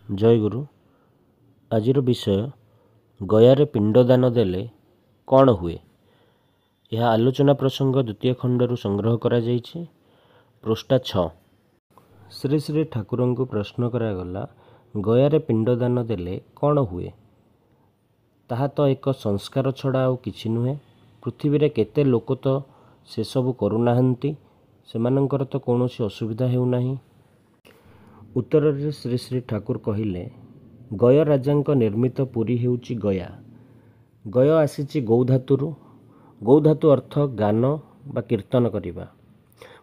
ଜୟଗୁରୁ। ଆଜିର ବିଷୟ ଗୟାରେ ପିଣ୍ଡଦାନ ଦେଲେ କ'ଣ ହୁଏ। ଏହା ଆଲୋଚନା ପ୍ରସଙ୍ଗ ଦ୍ୱିତୀୟ ଖଣ୍ଡରୁ ସଂଗ୍ରହ କରାଯାଇଛି। ପୃଷ୍ଠା 6। ଶ୍ରୀ ଶ୍ରୀ ଠାକୁରଙ୍କୁ ପ୍ରଶ୍ନ କରାଗଲା, ଗୟାରେ ପିଣ୍ଡଦାନ ଦେଲେ କ'ଣ ହୁଏ? ତାହା ତ ଏକ ସଂସ୍କାର ଛଡ଼ା ଆଉ କିଛି ନୁହେଁ। ପୃଥିବୀରେ କେତେ ଲୋକ ତ ସେସବୁ କରୁନାହାନ୍ତି, ସେମାନଙ୍କର ତ କୌଣସି ଅସୁବିଧା ହେଉନାହିଁ। ଉତ୍ତରରେ ଶ୍ରୀ ଶ୍ରୀ ଠାକୁର କହିଲେ, ଗୟ ରାଜାଙ୍କ ନିର୍ମିତ ପୁରୀ ହେଉଛି ଗୟା। ଗୟ ଆସିଛି ଗୌଧାତୁରୁ। ଗୌଧାତୁ ଅର୍ଥ ଗାନ ବା କୀର୍ତ୍ତନ କରିବା।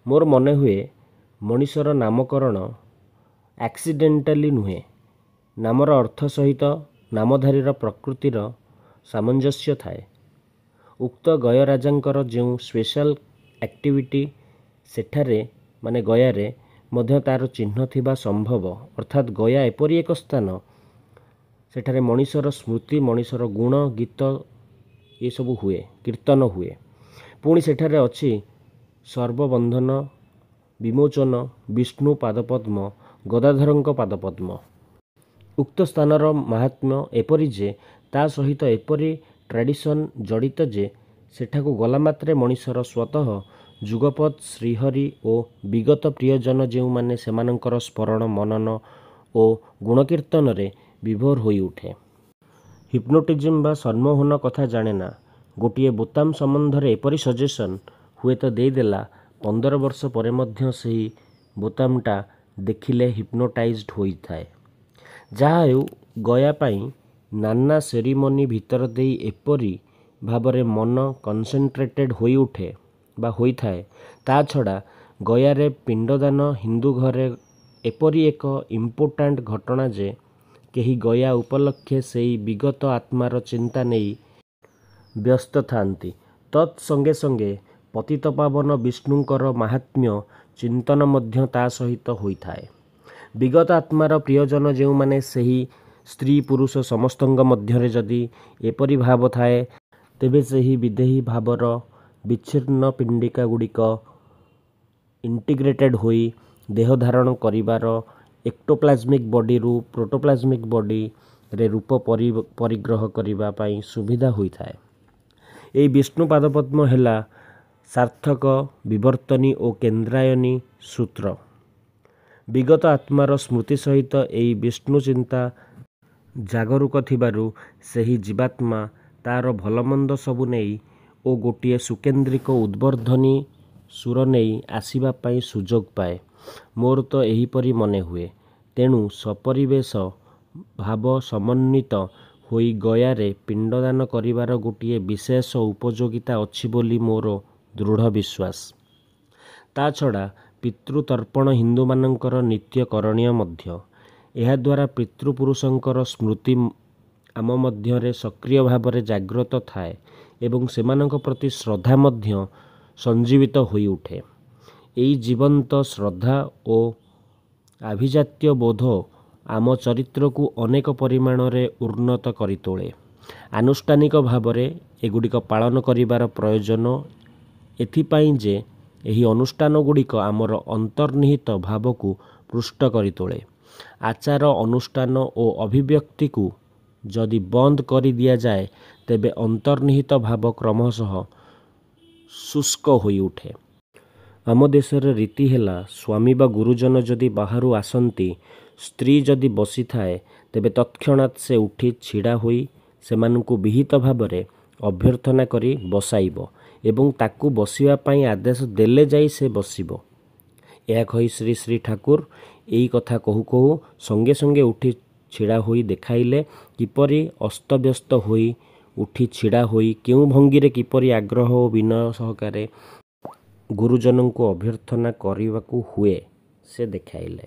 ମୋର ମନେ ହୁଏ ମଣିଷର ନାମକରଣ ଆକ୍ସିଡେଣ୍ଟାଲି ନୁହେଁ। ନାମର ଅର୍ଥ ସହିତ ନାମଧାରୀର ପ୍ରକୃତିର ସାମଞ୍ଜସ୍ୟ ଥାଏ। ଉକ୍ତ ଗୟ ରାଜାଙ୍କର ଯେଉଁ ସ୍ପେଶାଲ ଆକ୍ଟିଭିଟି ସେଠାରେ ମାନେ ଗୟାରେ ମଧ୍ୟ ତା'ର ଚିହ୍ନ ଥିବା ସମ୍ଭବ। ଅର୍ଥାତ୍ ଗୟା ଏପରି ଏକ ସ୍ଥାନ, ସେଠାରେ ମଣିଷର ସ୍ମୃତି, ମଣିଷର ଗୁଣ, ଗୀତ ଏସବୁ ହୁଏ, କୀର୍ତ୍ତନ ହୁଏ। ପୁଣି ସେଠାରେ ଅଛି ସର୍ବବନ୍ଧନ ବିମୋଚନ, ବିଷ୍ଣୁ ପାଦପଦ୍ମ, ଗଦାଧରଙ୍କ ପାଦପଦ୍ମ। ଉକ୍ତ ସ୍ଥାନର ମାହାତ୍ମ୍ୟ ଏପରି ଯେ ତା ସହିତ ଏପରି ଟ୍ରାଡ଼ିସନ୍ ଜଡ଼ିତ ଯେ ସେଠାକୁ ଗଲାମାତ୍ରେ ମଣିଷର ସ୍ୱତଃ ଯୁଗପତ୍ ଶ୍ରୀହରି ଓ ବିଗତ ପ୍ରିୟଜନ ଯେଉଁମାନେ ସେମାନଙ୍କର ସ୍ମରଣ ମନନ ଓ ଗୁଣକୀର୍ତ୍ତନରେ ବିଭୋର ହୋଇଉଠେ। ହିପ୍ନୋଟିଜିମ୍ ବା ସମ୍ମୋହନ କଥା ଜାଣେନା, ଗୋଟିଏ ବୋତାମ ସମ୍ବନ୍ଧରେ ଏପରି ସଜେସନ୍ ହୁଏତ ଦେଇଦେଲା, 15 ବର୍ଷ ପରେ ମଧ୍ୟ ସେହି ବୋତାମଟା ଦେଖିଲେ ହିପ୍ନୋଟାଇଜ୍ଡ ହୋଇଥାଏ। ଯାହା ହେଉ, ଗୟା ପାଇଁ ନାନା ସେରିମନି ଭିତର ଦେଇ ଏପରି ଭାବରେ ମନ କନସେଣ୍ଟ୍ରେଟେଡ୍ ହୋଇଉଠେ ବା ହୋଇଥାଏ। ତା ଛଡ଼ା ଗୟାରେ ପିଣ୍ଡଦାନ ହିନ୍ଦୁ ଘରେ ଏପରି ଏକ ଇମ୍ପୋର୍ଟାଣ୍ଟ ଘଟଣା ଯେ କେହି ଗୟା ଉପଲକ୍ଷେ ସେଇ ବିଗତ ଆତ୍ମାର ଚିନ୍ତା ନେଇ ବ୍ୟସ୍ତ ଥାନ୍ତି। ତତ୍ ସଙ୍ଗେ ସଙ୍ଗେ ପତିତପାବନ ବିଷ୍ଣୁଙ୍କର ମାହାତ୍ମ୍ୟ ଚିନ୍ତନ ମଧ୍ୟ ତା ସହିତ ହୋଇଥାଏ। ବିଗତ ଆତ୍ମାର ପ୍ରିୟଜନ ଯେଉଁମାନେ, ସେହି ସ୍ତ୍ରୀ ପୁରୁଷ ସମସ୍ତଙ୍କ ମଧ୍ୟରେ ଯଦି ଏପରି ଭାବ ଥାଏ, ତେବେ ସେହି ବିଦେହୀ ଭାବର ବିଚ୍ଛିନ୍ନ ପିଣ୍ଡିକା ଗୁଡ଼ିକ ଇଣ୍ଟିଗ୍ରେଟେଡ୍ ହୋଇ ଦେହ ଧାରଣ କରିବାର ଏକ୍ଟୋପ୍ଲାଜମିକ୍ ବଡିରୁ ପ୍ରୋଟୋପ୍ଲାଜମିକ୍ ବଡିରେ ରୂପ ପରିଗ୍ରହ କରିବା ପାଇଁ ସୁବିଧା ହୋଇଥାଏ। ଏହି ବିଷ୍ଣୁ ପାଦପଦ୍ମ ହେଲା ସାର୍ଥକ, ବିବର୍ତ୍ତନୀ ଓ କେନ୍ଦ୍ରାୟନୀ ସୂତ୍ର। ବିଗତ ଆତ୍ମାର ସ୍ମୃତି ସହିତ ଏହି ବିଷ୍ଣୁ ଚିନ୍ତା ଜାଗରୁକ ଥିବାରୁ ସେହି ଜୀବାତ୍ମା ତା'ର ଭଲମନ୍ଦ ସବୁ ନେଇ ଓ ଗୋଟିଏ ସୁକେନ୍ଦ୍ରିକ ଉଦ୍ବୋଧନୀ ସୁର ନେଇ ଆସିବା ପାଇଁ ସୁଯୋଗ ପାଏ। ମୋର ତ ଏହିପରି ମନେ ହୁଏ। ତେଣୁ ସପରିବେଶ ଭାବ ସମନ୍ୱିତ ହୋଇ ଗୟାରେ ପିଣ୍ଡଦାନ କରିବାର ଗୋଟିଏ ବିଶେଷ ଉପଯୋଗିତା ଅଛି ବୋଲି ମୋର ଦୃଢ଼ ବିଶ୍ୱାସ। ତା ଛଡ଼ା ପିତୃତର୍ପଣ ହିନ୍ଦୁମାନଙ୍କର ନିତ୍ୟ କରଣୀୟ ମଧ୍ୟ। ଏହାଦ୍ୱାରା ପିତୃପୁରୁଷଙ୍କର ସ୍ମୃତି ଆମ ମଧ୍ୟରେ ସକ୍ରିୟ ଭାବରେ ଜାଗ୍ରତ ଥାଏ ଏବଂ ସେମାନଙ୍କ ପ୍ରତି ଶ୍ରଦ୍ଧା ମଧ୍ୟ ସଞ୍ଜୀବିତ ହୋଇଉଠେ। ଏଇ ଜୀବନ୍ତ ଶ୍ରଦ୍ଧା ଓ ଆଭିଜାତ୍ୟ ବୋଧ ଆମ ଚରିତ୍ରକୁ ଅନେକ ପରିମାଣରେ ଉନ୍ନତ କରିତୋଳେ। ଆନୁଷ୍ଠାନିକ ଭାବରେ ଏଗୁଡ଼ିକ ପାଳନ କରିବାର ପ୍ରୟୋଜନ ଏଥିପାଇଁ ଯେ ଏହି ଅନୁଷ୍ଠାନଗୁଡ଼ିକ ଆମର ଅନ୍ତର୍ନିହିତ ଭାବକୁ ପୁଷ୍ଟ କରିତୋଳେ। ଆଚାର ଅନୁଷ୍ଠାନ ଓ ଅଭିବ୍ୟକ୍ତିକୁ ଯଦି ବନ୍ଦ କରି ଦିଆଯାଏ, ତେବେ ଅନ୍ତର୍ନିହିତ ଭାବ କ୍ରମଶଃ ଶୁଷ୍କ ହୋଇଉଠେ। ଆମ ଦେଶର ରୀତି ହେଲା, ସ୍ୱାମୀ ବା ଗୁରୁଜନ ଯଦି ବାହାରୁ ଆସନ୍ତି, ସ୍ତ୍ରୀ ଯଦି ବସିଥାଏ, ତେବେ ତତ୍କ୍ଷଣାତ୍ ସେ ଉଠି ଛିଡ଼ା ହୋଇ ସେମାନଙ୍କୁ ବିହିତ ଭାବରେ ଅଭ୍ୟର୍ଥନା କରି ବସାଇବ ଏବଂ ତାକୁ ବସିବା ପାଇଁ ଆଦେଶ ଦେଲେ ଯାଇ ସେ ବସିବ। ଏହା କହି ଶ୍ରୀ ଶ୍ରୀ ଠାକୁର ଏଇ କଥା କହୁ କହୁ ସଙ୍ଗେ ସଙ୍ଗେ ଉଠି ଛିଡ଼ା ହୋଇ ଦେଖାଇଲେ, କିପରି ଅସ୍ତବ୍ୟସ୍ତ ହୋଇ ଉଠି ଛିଡ଼ା ହୋଇ କେଉଁ ଭଙ୍ଗୀରେ କିପରି ଆଗ୍ରହ ଓ ବିନୟ ସହକାରେ ଗୁରୁଜନଙ୍କୁ ଅଭ୍ୟର୍ଥନା କରିବାକୁ ହୁଏ ସେ ଦେଖାଇଲେ।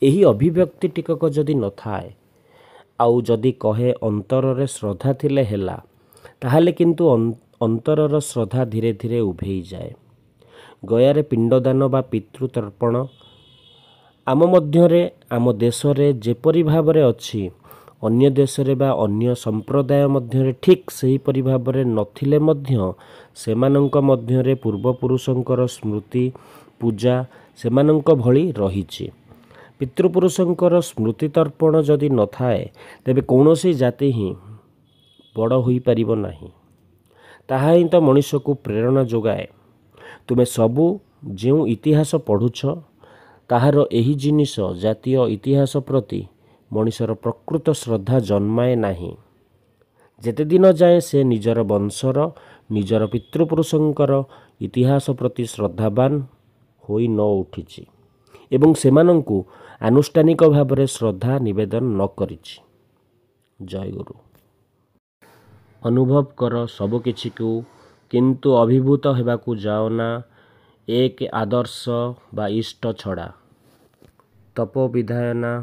ଏହି ଅଭିବ୍ୟକ୍ତି ଟିକକ ଯଦି ନଥାଏ, ଆଉ ଯଦି କହେ ଅନ୍ତରରେ ଶ୍ରଦ୍ଧା ଥିଲେ ହେଲା, ତାହେଲେ କିନ୍ତୁ ଅନ୍ତରର ଶ୍ରଦ୍ଧା ଧୀରେ ଧୀରେ ଉଭେଇଯାଏ। ଗୟାରେ ପିଣ୍ଡଦାନ ବା ପିତୃତର୍ପଣ ଆମ ମଧ୍ୟରେ, ଆମ ଦେଶରେ ଯେପରି ଭାବରେ ଅଛି, ଅନ୍ୟ ଦେଶରେ ବା ଅନ୍ୟ ସମ୍ପ୍ରଦାୟ ମଧ୍ୟରେ ଠିକ୍ ସେହିପରି ଭାବରେ ନଥିଲେ ମଧ୍ୟ ସେମାନଙ୍କ ମଧ୍ୟରେ ପୂର୍ବପୁରୁଷଙ୍କର ସ୍ମୃତି ପୂଜା ସେମାନଙ୍କ ଭଳି ରହିଛି। ପିତୃପୁରୁଷଙ୍କର ସ୍ମୃତି ତର୍ପଣ ଯଦି ନଥାଏ ତେବେ କୌଣସି ଜାତି ହିଁ ବଡ଼ ହୋଇପାରିବ ନାହିଁ। ତାହା ହିଁ ତ ମଣିଷକୁ ପ୍ରେରଣା ଯୋଗାଏ। ତୁମେ ସବୁ ଯେଉଁ ଇତିହାସ ପଢ଼ୁଛ ତାହାର ଏହି ଜିନିଷ ଜାତୀୟ ଇତିହାସ ପ୍ରତି ମଣିଷର ପ୍ରକୃତ ଶ୍ରଦ୍ଧା ଜନ୍ମାଏ ନାହିଁ। ଯେତେଦିନ ଯାଏଁ ସେ ନିଜର ବଂଶର ନିଜର ପିତୃପୁରୁଷଙ୍କର ଇତିହାସ ପ୍ରତି ଶ୍ରଦ୍ଧାବାନ ହୋଇ ନ ଉଠିଛି ଏବଂ ସେମାନଙ୍କୁ ଆନୁଷ୍ଠାନିକ ଭାବରେ ଶ୍ରଦ୍ଧା ନିବେଦନ ନ କରିଛି। ଜୟଗୁରୁ। ଅନୁଭବ କର ସବୁକିଛିକୁ, କିନ୍ତୁ ଅଭିଭୂତ ହେବାକୁ ଯାଅନା ଏକ ଆଦର୍ଶ ବା ଇଷ୍ଟ ଛଡ଼ା। ତପୋବିଧାୟନା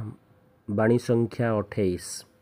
ବାଣୀ ସଂଖ୍ୟା 28।